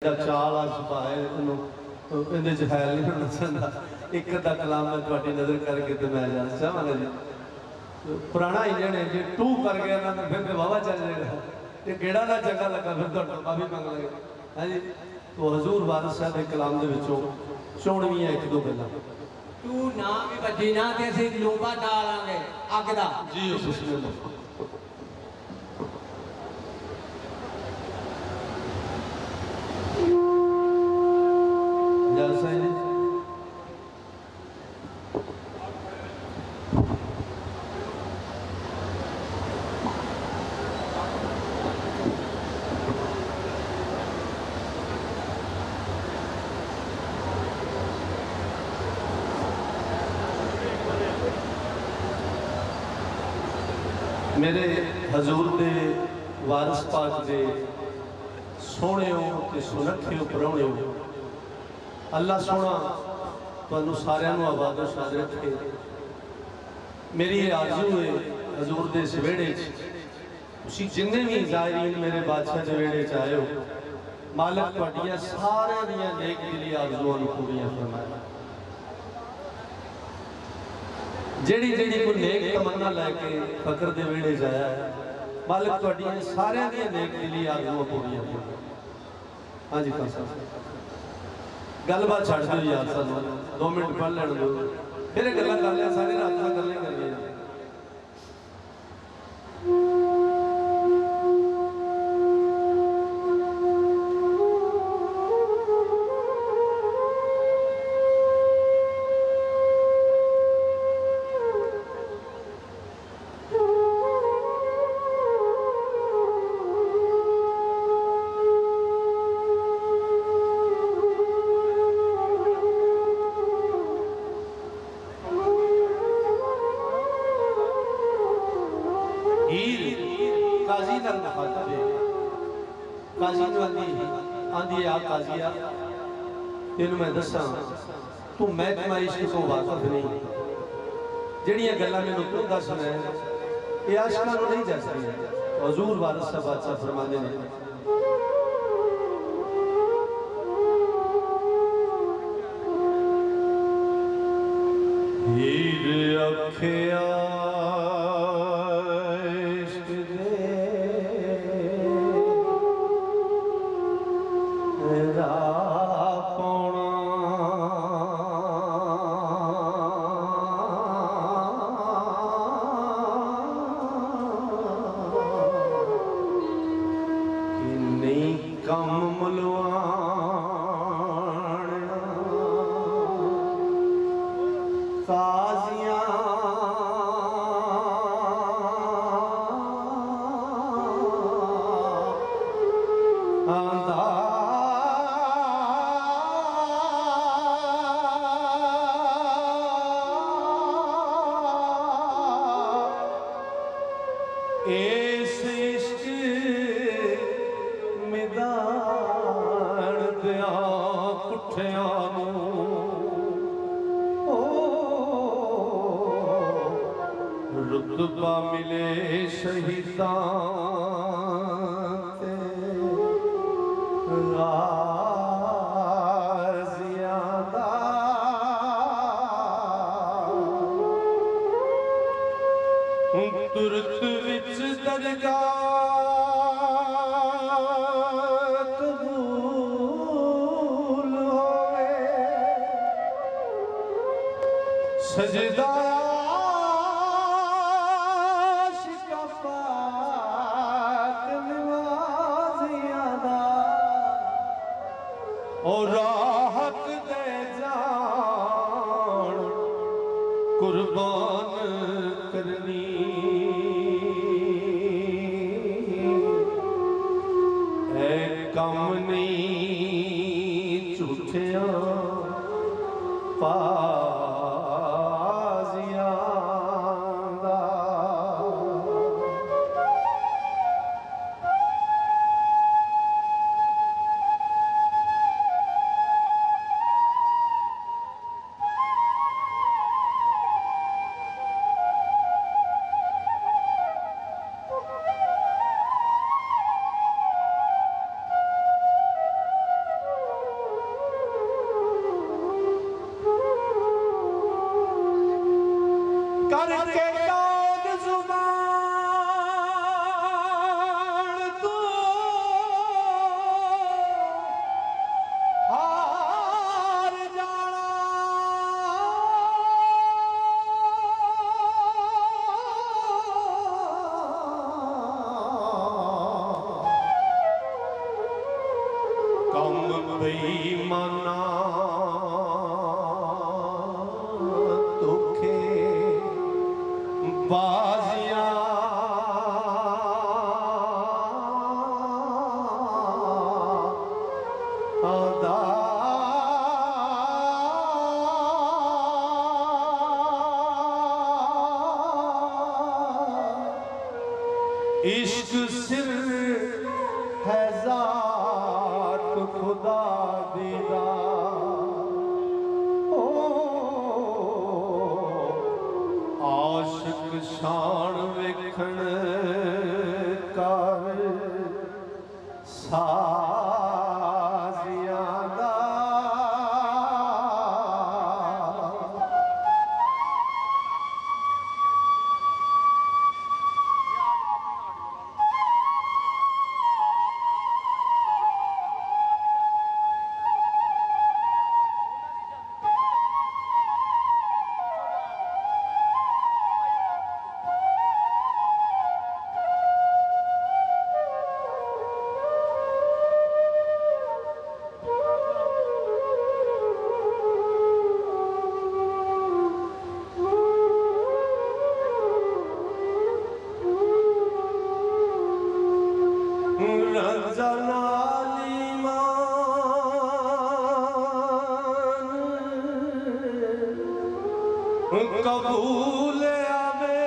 एडा चाल छुपाए इहदे च है नहीं होना चाहता। एक अद्धा कलाम मैं तुहाडी नज़र करके तो मैं जाना चाहांगा जी। पुराना इंजन है जी, टू कर गया ना तो फिर वाहवा चल जाएगा। ये गेड़ा ना चंगा लगा फिर तो माफी मंग लगे। हाँ जी, तो हजूर वारिस साहब के कलाम के विचों चोणवीआं एक दो गल्लां। तू ना भी बजी ना ते असीं लोबा डालांगे अग दा जी बिस्मिल्लाह। जलसा है मेरे हजूर दे वारिस पाक दे सोहणिओ ते सुनखिओ परौणिओ, अल्लाह सोहना तुहानू सारिआं नू आबाद शाद रखे। मेरी ये आरज़ू है हजूर दे इस वेड़े तुसीं जिन्ने भी ज़ायरीन मेरे बादशाह दे वेड़े च आए हो, मालक तुहाडीआं सारिआं दीआं नेक दिली आरज़ूआं नू पूरीआं फरमाए। जेड़ी जेड़ी कोई नेक तमन्ना लैके फकर दे वेड़े जाया है, मालिक तुहाडीआं सारिआं दीआं नेक दिली आरज़ूआं पूरीआं फरमाए। हाँ जी खान साहब, गलबात छड्ड दिओ यार, सानू 2 मिनट पढ़ लैण दिओ, फिर गल्लां कर लिया सारी रात नाल गल्लां करनियां। काजी नाल मुखातब है, काजी नूं आंदी आ काजिया तेनू मैं दसां तू महकमा इश्क तो वाकफ नहीं, जिहड़ियां गल्लां मैनूं तू दसना है ये आशिकां नूं नहीं दसदियां। हजूर वारिस साहब बादशाह फरमांदे ने हीर अखिया कम मुलवान काजियां आंदा इस इश्क मैदान दिया पुठियां रुतबा मिले शहीदां ते गाज़ियां दा। तुरत विच दरगाह कबूल होवे सजदा आशिका पाक नवाज़ियां दा, और राहत दे जान कुर्बान करनी है कम नहीं झूठियां पाजियां दा। कम बेईमाना धोखे बाजियां आदा इश्क सिर है ज़ात खुदा दीदा ओ आशिक शान वेखण कर साजियां दा रंजनाली मान कबूल आवे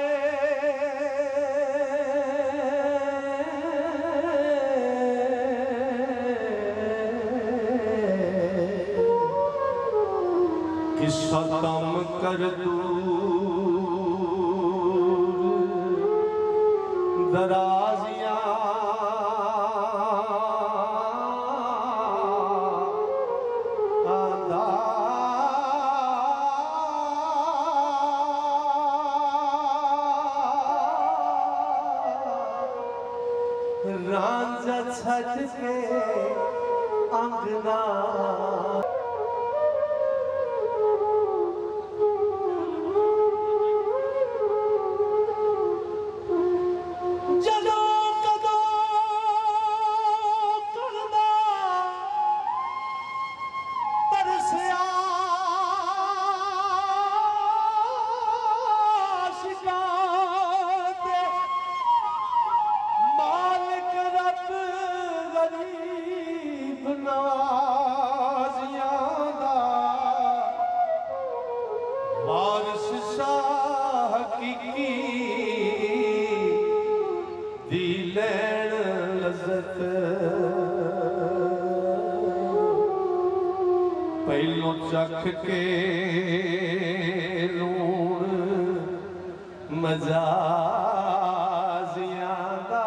कि सतम कर दूर दराजियां रांझा छट के अंगना जदों कदों करदा तरसिया शिकायत मालिक रब गरीब नवाजियां दा वारिस शाह हकीकी दी लैण लज़्ज़त पहलों चख के लूण मजाजियां दा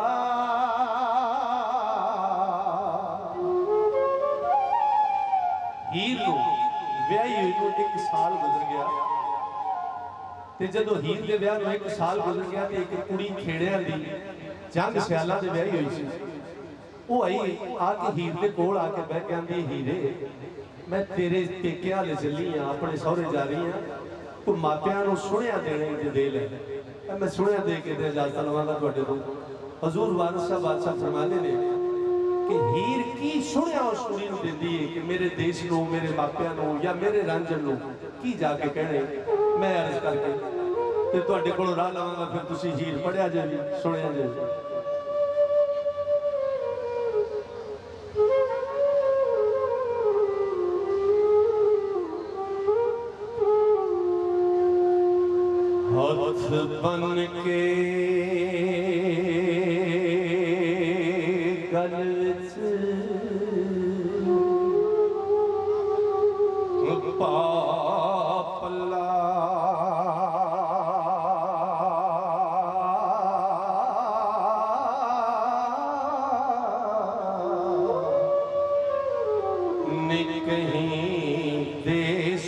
हीर नूं विआही होई नूं 1 साल गुजर गया ते जदों हीर दे विआह नूं 1 साल गुजर गया ते एक कुड़ी खेड़ियां दी जंग सियालां दे विआही होई सी वो आई आके हीर दे कोल आके बह के आंदी हीरे मैं तेरे पेकिਆਂ ले चली हाँ अपने सहुरे जा रही हाँ तू मापियां नूं सुणिया देने ते दे ले मैं सुणिया दे के ते इजाजत लवांगा तुहाडे कोल हजूर वारिस साहब बादशाह फरमाते ने कि हीर की सुनिया उस कुड़ी नूं दिंदी है कि मेरे देश नूं मेरे मापियां नूं या मेरे रांझण नूं की जाके कहने मैं अर्ज करके ते तुहाडे कोल राह लवांगा फिर तुसीं हीर पढ़िया जे भी सुनिया जे हथ बन के गल पापला ने कहीं देश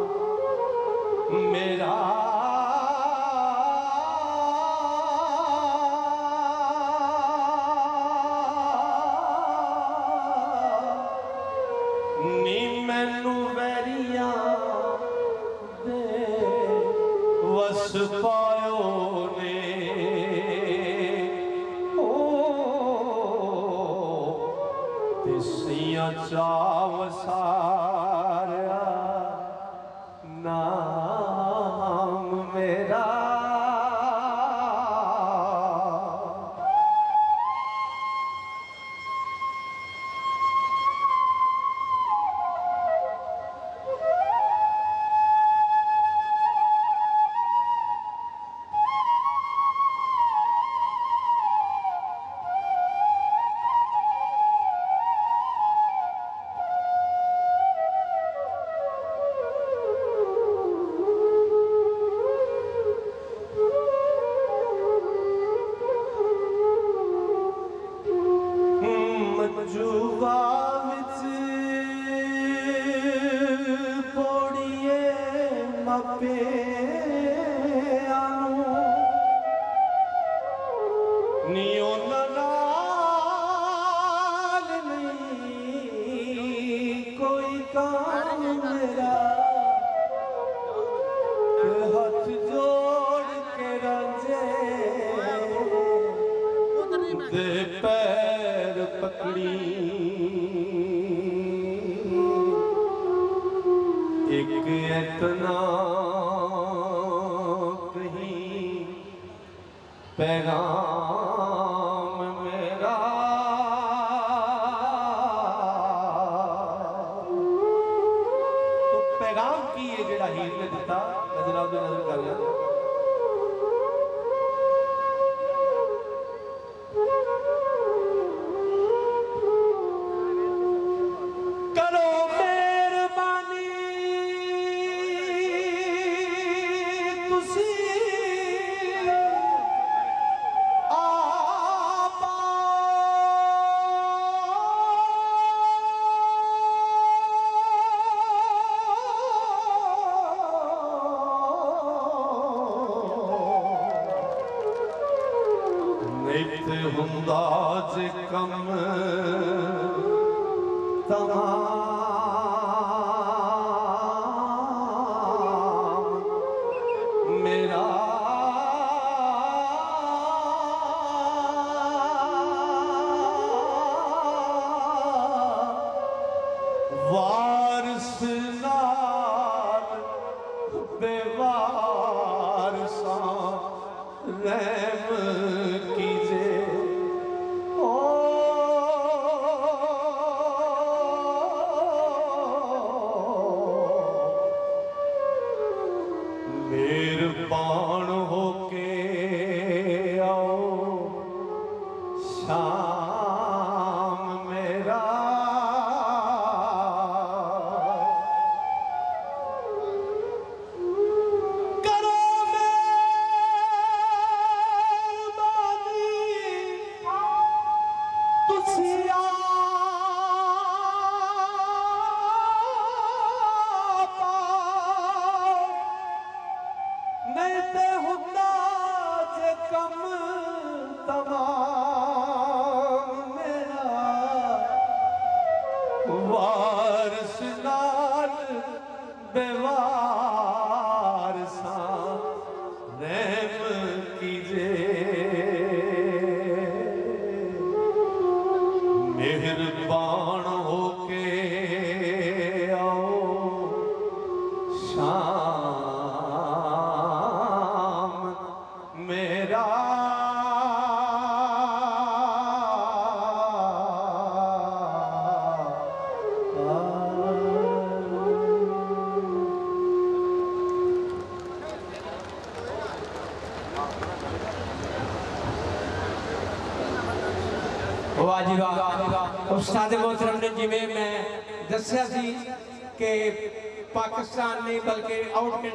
सलाम मेरा नी मैनू वैरिया दे वस पायो ने ओ तिसियां चाव सारा नाम मेरा जुवा विच पौड़िए मापे आनू नियो नाल नहीं कोई काम मेरा हाथ जोड़ के रांझे दे पैर पकड़ी एक इतना कहीं पैगाम मेरा तो पैगाम की है जेड़ा हीर ने दिता नजर आप नजर कर लिया नित हुंदा जे कम तमाम मेरा वारिस नाल बेवारसा रहम कीजे ओ मेहरबान होके आओ शाम मेरा तमाम मेरा वारिस नाल बेवारसा रहम कीजे मेहरबान होके आओ शाम मेरा वाह जी वाह उस्ताद मोहतरम ने जिवें मैं दस्या सी कि पाकिस्तान नहीं बल्कि आउट कंट्री